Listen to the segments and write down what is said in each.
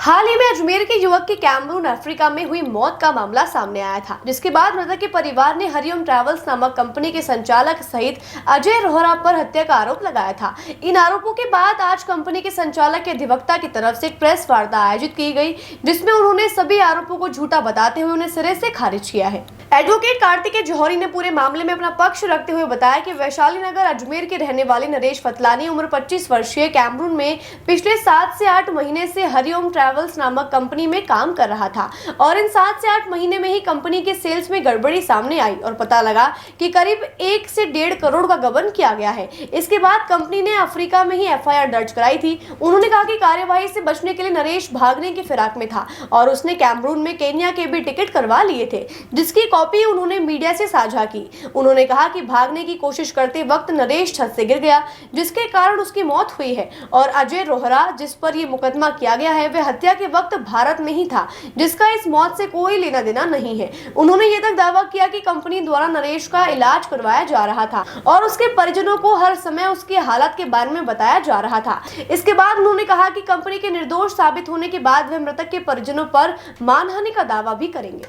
हाल ही में अजमेर के युवक की कैमरून अफ्रीका में हुई मौत का मामला सामने आया था, जिसके बाद मृतक के परिवार ने हरिओम ट्रैवल्स नामक कंपनी के संचालक सहित अजय रोहरा पर हत्या का आरोप लगाया था। इन आरोपों के बाद आज कंपनी के संचालक के अधिवक्ता की तरफ से एक प्रेस वार्ता आयोजित की गई, जिसमें उन्होंने सभी आरोपों को झूठा बताते हुए उन्हें सिरे से खारिज किया है। एडवोकेट कार्तिकेय जौहरी ने पूरे मामले में अपना पक्ष रखते हुए बताया कि वैशाली नगर अजमेर के रहने वाले नरेश फतलानी उम्र 25 वर्षीय कैमरून में पिछले 7 से 8 महीने से हरिओम ट्रैवल्स नामक कंपनी में काम कर रहा था और इन 7 से 8 महीने में ही कंपनी के सेल्स में गड़बड़ी सामने आई और पता लगा कि करीब 1 से 1.5 करोड़ का गबन किया गया है। इसके बाद कंपनी ने अफ्रीका में ही एफआईआर दर्ज कराई थी। उन्होंने कहा कि कार्यवाही से बचने के लिए नरेश भागने की फिराक में था और उसने कैमरून में केन्या के भी टिकट करवा लिए थे, जिसकी कॉपी उन्होंने मीडिया से साझा की। उन्होंने कहा कि भागने की कोशिश करते वक्त नरेश छत से गिर गया, जिसके कारण उसकी मौत हुई है और अजय रोहरा, जिस पर यह मुकदमा किया गया है, वह हत्या के वक्त भारत में ही था, जिसका इस मौत से कोई लेना देना नहीं है। उन्होंने ये तक दावा किया कि कंपनी द्वारा नरेश का इलाज करवाया जा रहा था और उसके परिजनों को हर समय उसकी हालत के बारे में बताया जा रहा था। इसके बाद उन्होंने कहा कि कंपनी के निर्दोष साबित होने के बाद वह मृतक के परिजनों पर मानहानि का दावा भी करेंगे।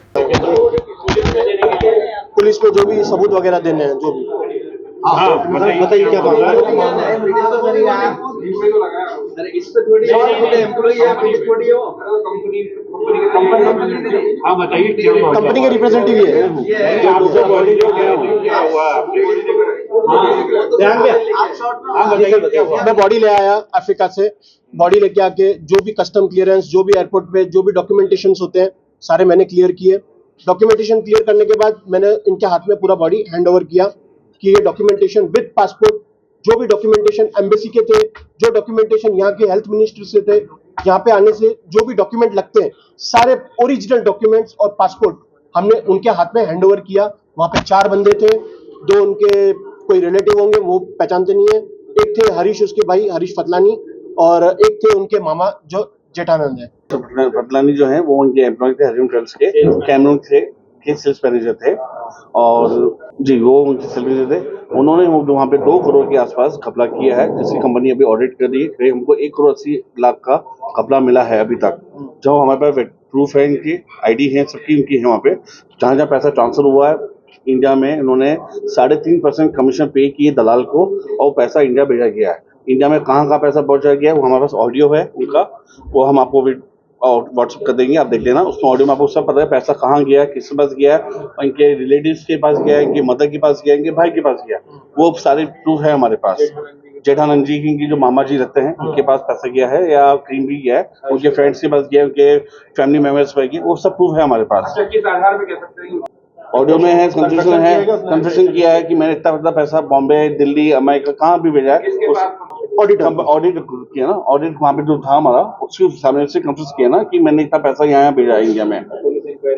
पुलिस को जो भी सबूत वगैरह देने हैं, जो भी बताइए क्या काम है। इस पे थोड़ी एम्प्लॉई है, थोड़ी हो बताइए कंपनी के रिप्रेजेंटेटिव है। मैं बॉडी ले आया अफ्रीका से, बॉडी लेके आके जो भी कस्टम क्लियरेंस, जो भी एयरपोर्ट पे जो भी डॉक्यूमेंटेशन होते हैं सारे मैंने क्लियर किए। डॉक्यूमेंटेशन क्लियर करने के बाद मैंने इनके हाथ में पूरा बॉडी हैंड ओवर किया कि ये डॉक्यूमेंटेशन विद पासपोर्ट, जो भी डॉक्यूमेंटेशन एम्बेसी के थे, जो डॉक्यूमेंटेशन यहाँ के हेल्थ मिनिस्टर से थे, यहाँ पे आने से जो भी डॉक्यूमेंट लगते हैं सारे ओरिजिनल डॉक्यूमेंट्स और पासपोर्ट हमने उनके हाथ में हैंड ओवर किया। वहां पे 4 बंदे थे, 2 उनके कोई रिलेटिव होंगे, वो पहचानते नहीं है। एक थे हरीश, उसके भाई हरीश फतलानी, और एक थे उनके मामा जो जेठानंद है। फतलानी जो है वो उनके एम्प्लॉय थे हरिओम ट्रैवल्स के, कैमरून के सेल्स मैनेजर थे और जी वो उनके सेल्स मैनेजर थे। उन्होंने वहाँ पे 2 करोड़ के आसपास घपला किया है, जिसकी कंपनी अभी ऑडिट कर रही है। हमको 1 करोड़ 80 लाख का घपला मिला है अभी तक, जो हमारे पास प्रूफ है, इनकी आईडी है, सबकी इनकी है। वहाँ पे जहाँ जहाँ पैसा ट्रांसफर हुआ है इंडिया में, इन्होंने 3.5% कमीशन पे किए दलाल को और पैसा इंडिया भेजा गया है। इंडिया में कहाँ पैसा पहुंचाया गया है वो हमारे पास ऑडियो है उनका, वो हम आपको भी व्हाट्सएप कर देंगे, आप देख लेना। उसमें ऑडियो में आपको सब पता है पैसा कहाँ गया है, किसके पास गया है, इनके रिलेटिव्स के पास गया है, इनके मदर के पास गया है, इनके भाई के पास गया है, वो सारे प्रूफ है हमारे पास। जेठानंद जी की जो मामा जी रहते हैं उनके पास पैसा गया है या क्रीम भी गया है, उनके फ्रेंड्स के पास गया है, उनके फैमिली मेंबर्स पर गया, वो सब प्रूफ है हमारे पास। किस आधार पे कह सकते हैं? ऑडियो में है, कंफ्यूजन किया है कि मैंने इतना पैसा बॉम्बे, दिल्ली, अमेरिका कहाँ भी भेजा है। ऑडिट किया ना, ऑडिट वहाँ पे जो था हमारा, उसके सामने से कंफ्यूज किया ना कि मैंने इतना पैसा यहाँ भेजा है इंडिया में।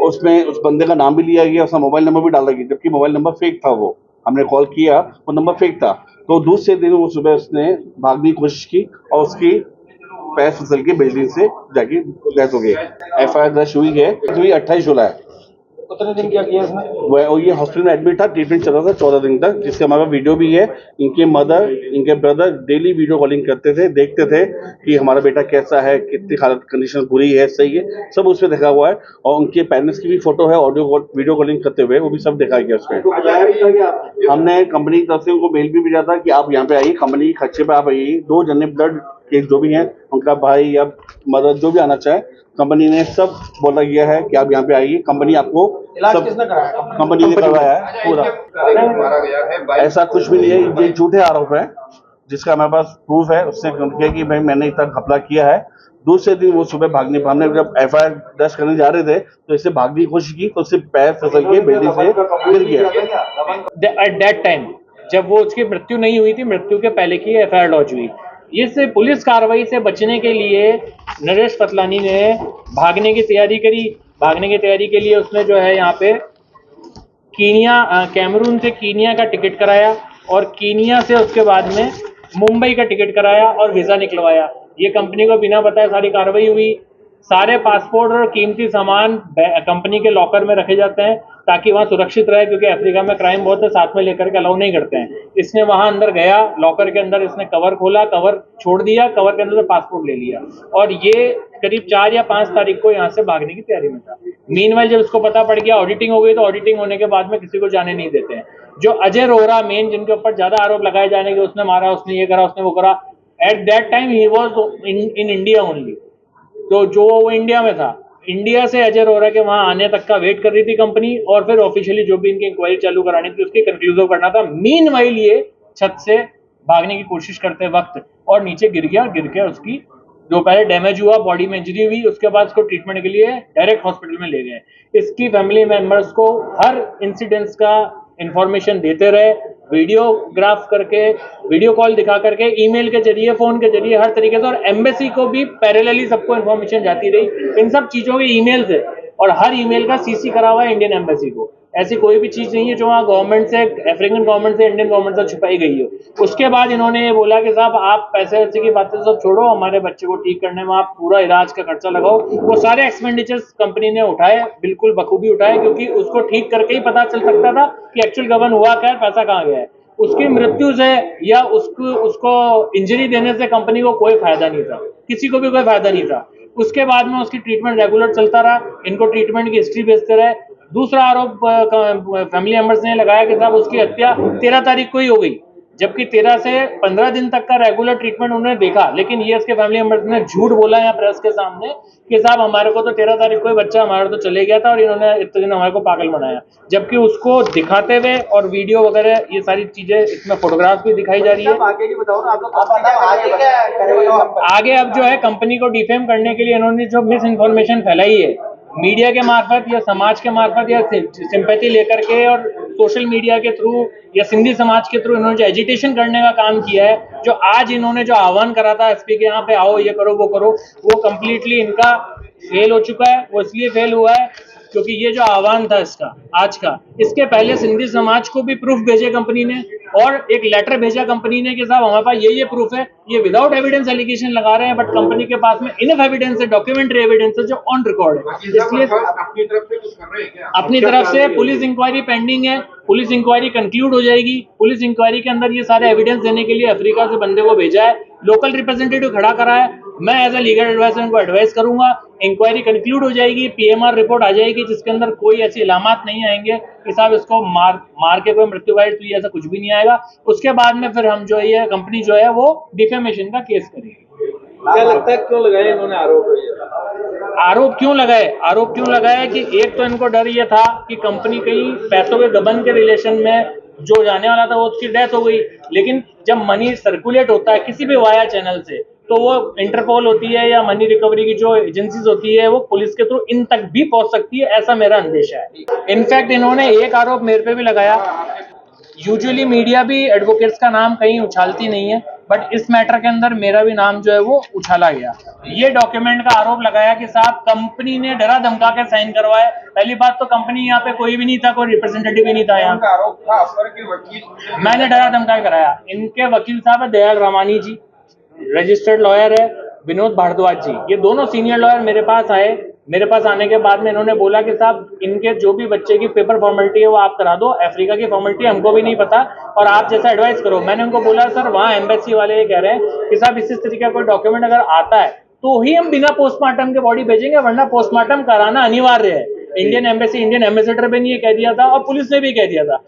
उसमें उस बंदे का नाम भी लिया गया, उसका मोबाइल नंबर भी डाला गया, जबकि मोबाइल नंबर फेक था। वो हमने कॉल किया, वो नंबर फेक था। तो दूसरे दिन वो सुबह उसने भागने की कोशिश की और उसकी पैर फिसल के बिल्डिंग से जाके डेथ हो गई। एफआईआर दर्ज हुई है 28 जुलाई। कितने दिन क्या किया इसने? वो ये हॉस्पिटल में एडमिट था, ट्रीटमेंट चल रहा था 14 दिन तक, जिसके हमारे वीडियो भी है। इनके मदर, इनके ब्रदर डेली वीडियो कॉलिंग करते थे, देखते थे कि हमारा बेटा कैसा है, कितनी हालत कंडीशन बुरी है, सही है, सब उसमें देखा हुआ है। और उनके पेरेंट्स की भी फोटो है, वीडियो कॉलिंग करते हुए, वो भी सब देखा गया उसमें। हमने कंपनी की तरफ से उनको मेल भी भेजा था कि आप यहाँ पे आइए, कंपनी के खर्चे पे आप आइए। 2 जने ब्लड केस जो भी हैं, उनका भाई या मदर जो भी आना चाहे, कंपनी ने सब बोला गया है कि आप यहाँ पे आइए। कंपनी आपको इलाज किसने कराया? कंपनी ने करवाया है पूरा। ऐसा कुछ भी नहीं है, ये झूठे आरोप है, जिसका हमारे पास प्रूफ है। उसने किया कि भाई मैंने इतना घपला किया है। दूसरे दिन वो सुबह हमने जब एफआईआर दर्ज करने जा रहे थे तो इससे भागने की कोशिश की, तो उससे पैर फिसल के बिल्डिंग से गिर गया। एट दैट टाइम जब वो उसकी मृत्यु नहीं हुई थी, मृत्यु के पहले की एफआईआर लॉन्च हुई। इस पुलिस कार्रवाई से बचने के लिए नरेश फतलानी ने भागने की तैयारी करी। भागने की तैयारी के लिए उसने जो है यहाँ पे कैमरून से कीनिया का टिकट कराया और कीनिया से उसके बाद में मुंबई का टिकट कराया और वीज़ा निकलवाया। ये कंपनी को बिना बताए सारी कार्रवाई हुई। सारे पासपोर्ट और कीमती सामान कंपनी के लॉकर में रखे जाते हैं। ताकि वहाँ सुरक्षित रहे, क्योंकि अफ्रीका में क्राइम बहुत है, साथ में लेकर के अलाउ नहीं करते हैं। इसने वहाँ अंदर गया, लॉकर के अंदर इसने कवर खोला, कवर छोड़ दिया, कवर के अंदर से पासपोर्ट ले लिया और ये करीब 4 या 5 तारीख को यहाँ से भागने की तैयारी में था। मीनवाइल जब इसको पता पड़ गया, ऑडिटिंग हो गई, तो ऑडिटिंग होने के बाद में किसी को जाने नहीं देते हैं। जो अजय रोहरा मेन, जिनके ऊपर ज्यादा आरोप लगाए जाने के, उसने मारा, उसने ये करा, उसने वो करा, at that time he was in India only. तो जो वो इंडिया में था, इंडिया से अजय रोहरा के वहां आने तक का वेट कर रही थी कंपनी, और फिर ऑफिशियली जो भी इनकी इंक्वायरी चालू करानी थी उसकी कंक्लूसिव करना था। मीनवाइल ये छत से भागने की कोशिश करते वक्त और नीचे गिर गया, गिर के उसकी जो पहले डैमेज हुआ, बॉडी में इंजरी हुई, उसके बाद उसको ट्रीटमेंट के लिए डायरेक्ट हॉस्पिटल में ले गए। इसकी फैमिली मेंबर्स को हर इंसिडेंट्स का इंफॉर्मेशन देते रहे, वीडियोग्राफ करके, वीडियो कॉल दिखा करके, ईमेल के जरिए, फोन के जरिए, हर तरीके से, और एम्बेसी को भी पैरेलली सबको इन्फॉर्मेशन जाती रही इन सब चीजों के ईमेल से, और हर ईमेल का सीसी करा हुआ है इंडियन एम्बेसी को। ऐसी कोई भी चीज नहीं है जो वहाँ गवर्नमेंट से, अफ्रीकन गवर्नमेंट से, इंडियन गवर्नमेंट से छुपाई गई हो। उसके बाद इन्होंने ये बोला कि साहब आप पैसे वैसे की बातें सब छोड़ो, हमारे बच्चे को ठीक करने में आप पूरा इलाज का खर्चा लगाओ। वो सारे एक्सपेंडिचर्स कंपनी ने उठाए, बिल्कुल बखूबी उठाए, क्योंकि उसको ठीक करके ही पता चल सकता था कि एक्चुअल गबन हुआ क्या है, पैसा कहाँ गया है। उसकी मृत्यु से या उसको इंजरी देने से कंपनी को कोई फायदा नहीं था, किसी को भी कोई फायदा नहीं था। उसके बाद में उसकी ट्रीटमेंट रेगुलर चलता रहा, इनको ट्रीटमेंट की हिस्ट्री भेजते रहे। दूसरा आरोप फैमिली मेंबर्स ने लगाया कि साहब उसकी हत्या 13 तारीख को ही हो गई, जबकि 13 से 15 दिन तक का रेगुलर ट्रीटमेंट उन्होंने देखा। लेकिन ये इसके फैमिली मेंबर्स ने झूठ बोला यहाँ प्रेस के सामने कि साहब हमारे को तो 13 तारीख को ही बच्चा हमारा तो चले गया था और इन्होंने इतने दिन हमारे को पागल बनाया, जबकि उसको दिखाते हुए और वीडियो वगैरह ये सारी चीजें, इसमें फोटोग्राफ भी दिखाई जा रही है। आगे की बताओ ना, आप लोग आगे अब जो है कंपनी को डिफेम करने के लिए इन्होंने जो मिस इन्फॉर्मेशन फैलाई है मीडिया के मार्फत या समाज के मार्फत या सिंपैथी लेकर के और सोशल मीडिया के थ्रू या सिंधी समाज के थ्रू इन्होंने जो एजिटेशन करने का काम किया है, जो आज इन्होंने जो आह्वान करा था एसपी के यहाँ पे आओ ये करो वो करो, वो कंप्लीटली इनका फेल हो चुका है। वो इसलिए फेल हुआ है क्योंकि ये जो आह्वान था इसका आज का, इसके पहले सिंधी समाज को भी प्रूफ भेजे कंपनी ने और एक लेटर भेजा कंपनी ने कि साहब हमारे पास ये प्रूफ है, ये विदाउट एविडेंस एलिगेशन लगा रहे हैं, बट कंपनी के पास में इनफ एविडेंस है, डॉक्यूमेंट्री एविडेंस है जो ऑन रिकॉर्ड है। इसलिए अपनी तरफ से कुछ कर रहे हैं क्या? अपनी तरफ से पुलिस इंक्वायरी पेंडिंग है, पुलिस इंक्वायरी कंक्लूड हो जाएगी। पुलिस इंक्वायरी के अंदर ये सारे एविडेंस देने के लिए अफ्रीका से बंदे को भेजा है, लोकल रिप्रेजेंटेटिव खड़ा करा है। मैं एज ए लीगल एडवाइजर उनको एडवाइस करूंगा, इंक्वायरी कंक्लूड हो जाएगी, पीएमआर रिपोर्ट आ जाएगी जिसके अंदर कोई ऐसी इलामात नहीं आएंगे कि साहब इसको मार के कोई मृत्यु घायल हुई, ऐसा कुछ भी नहीं आएगा। उसके बाद में फिर हम जो है कंपनी जो है वो डिफेमेशन का केस करेगी। क्या लगता है क्यों लगाए इन्होंने आरोप? आरोप क्यों लगाए कि एक तो इनको डर ये था कि कंपनी कहीं पैसों के गबन के रिलेशन में जो जाने वाला था वो उसकी डेथ हो गई, लेकिन जब मनी सर्कुलेट होता है किसी भी वाया चैनल से तो वो इंटरपोल होती है या मनी रिकवरी की जो एजेंसीज होती है वो पुलिस के थ्रू इन तक भी पहुंच सकती है, ऐसा मेरा अंदेशा है। इनफैक्ट इन्होंने एक आरोप मेरे पे भी लगाया। यूजुअली मीडिया भी एडवोकेट्स का नाम कहीं उछालती नहीं है, बट इस मैटर के अंदर मेरा भी नाम जो है वो उछाला गया। ये डॉक्यूमेंट का आरोप लगाया कि साहब कंपनी ने डरा धमका के साइन करवाए। पहली बात तो कंपनी यहाँ पे कोई भी नहीं था, कोई रिप्रेजेंटेटिव भी नहीं था यहाँ। आरोप था अफसर के वकील, मैंने डरा धमका कराया। इनके वकील साहब है दयाल रामानी जी, रजिस्टर्ड लॉयर है विनोद भारद्वाज जी, ये दोनों सीनियर लॉयर मेरे पास आए। मेरे पास आने के बाद में इन्होंने बोला कि साहब इनके जो भी बच्चे की पेपर फॉर्मेलिटी है वो आप करा दो, अफ्रीका की फॉर्मेलिटी हमको भी नहीं पता और आप जैसा एडवाइस करो। मैंने उनको बोला सर वहाँ एम्बेसी वाले ये कह रहे हैं कि साहब इस तरीके का कोई डॉक्यूमेंट अगर आता है तो ही हम बिना पोस्टमार्टम के बॉडी भेजेंगे, वरना पोस्टमार्टम कराना अनिवार्य है। इंडियन एम्बेसी, इंडियन एम्बेसडर पे ने ये कह दिया था और पुलिस ने भी कह दिया था।